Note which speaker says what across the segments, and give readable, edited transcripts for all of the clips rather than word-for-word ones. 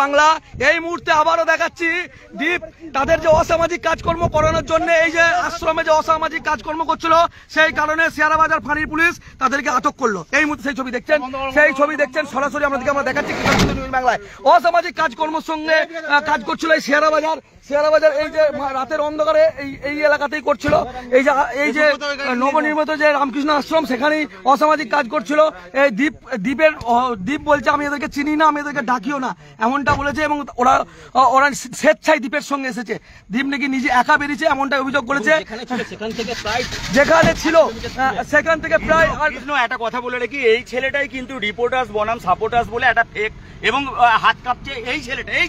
Speaker 1: বাংলা। এই মুহূর্তে আবারও দেখাচ্ছি দীপ তাদের যে অসামাজিক কাজকর্ম করানোর জন্য এই যে আশ্রমে যে অসামাজিক কাজকর্ম করছিল সেই কারণে শেয়ারা বাজার ফাঁড়ির পুলিশ তাদেরকে আটক করলো। এই মুহূর্তে সেই ছবি দেখছেন সরাসরি আমরা দেখাচ্ছি বাংলায়। অসামাজিক কাজকর্মের সঙ্গে কাজ করছিল এই শেয়ারা বাজার এই যে রাতের অন্ধকারে এই এলাকাতেই করছিল। এই যে নবনির্মিত যে রামকৃষ্ণ আশ্রম সেখানেই অসামাজিক কাজ করছিল। এই দীপ বলছে আমি এদেরকে চিনি না, আমি এদেরকে ডাকিও না, এমনটা বলেছে। এবং ওরা স্বেচ্ছায় দীপের সঙ্গে এসেছে। দীপ নাকি নিজে একা বেরিয়েছে এমনটা অভিযোগ করেছে। যেখানে ছিল সেখান থেকে প্রায়
Speaker 2: একটা কথা বলে রেখি, এই ছেলেটাই কিন্তু রিপোর্টার্স বনাম সাপোর্টার্স বলে একটা ফেক এবং হাত কাঁপছে এই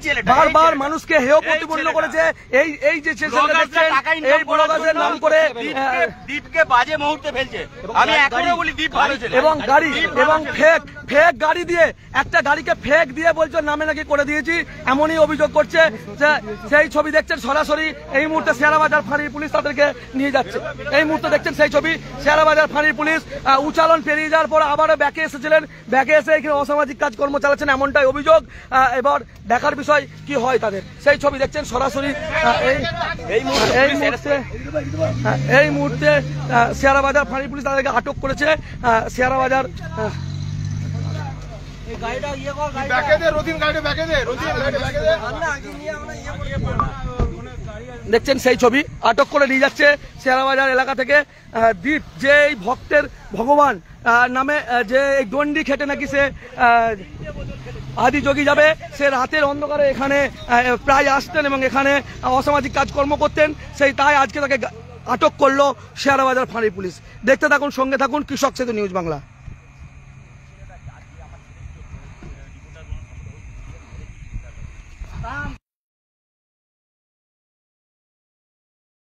Speaker 2: ছেলেটা
Speaker 1: বারবার মানুষকে হেয় প্রতিপন্ন করেছে। এই যে এই ব্লগারদের নাম করে
Speaker 2: দীপকে বাজে মুহূর্তে ফেলছে। আমি এখনো বলি দীপ ভালো ছেলে।
Speaker 1: এবং গাড়ি এবং ফেক গাড়ি দিয়ে একটা গাড়িকে ফেক দিয়ে বলছে নামে নাকি করে দিয়েছি, এমনই অভিযোগ করছে। সেই ছবি দেখছেন সরাসরি এই মুহূর্তে শেয়ারা বাজার ফাঁড়ির পুলিশ তাদেরকে নিয়ে যাচ্ছে। এই মুহূর্তে দেখছেন সেই ছবি শেয়ারা বাজার ফাঁড়ির পুলিশ উচালন পেরিয়ে যাওয়ার পর আবারও ব্যাকে এসেছিলেন, ব্যাকে এসে এখানে অসামাজিক কাজকর্ম চালাচ্ছেন এমনটাই অভিযোগ। এবার দেখার বিষয় কি হয় তাদের। সেই ছবি দেখছেন সরাসরি এই মুহূর্তে শেয়ারা বাজার ফাঁড়ির পুলিশ তাদেরকে আটক করেছে। শেয়ারা বাজার দেখছেন সেই ছবি আটক করে নিয়ে যাচ্ছে শেয়ারা বাজার এলাকা থেকে দীপ, যে এই ভক্তের ভগবান নামে যে এই দণ্ডি খেটে নাকি সে আদি যোগী যাবে, সে রাতের অন্ধকারে এখানে প্রায় আসতেন এবং এখানে অসামাজিক কাজকর্ম করতেন। সেই তাই আজকে তাকে আটক করলো শেয়ারা বাজার ফাঁড়ির পুলিশ। দেখতে থাকুন, সঙ্গে থাকুন কৃষক সেতু নিউজ বাংলা।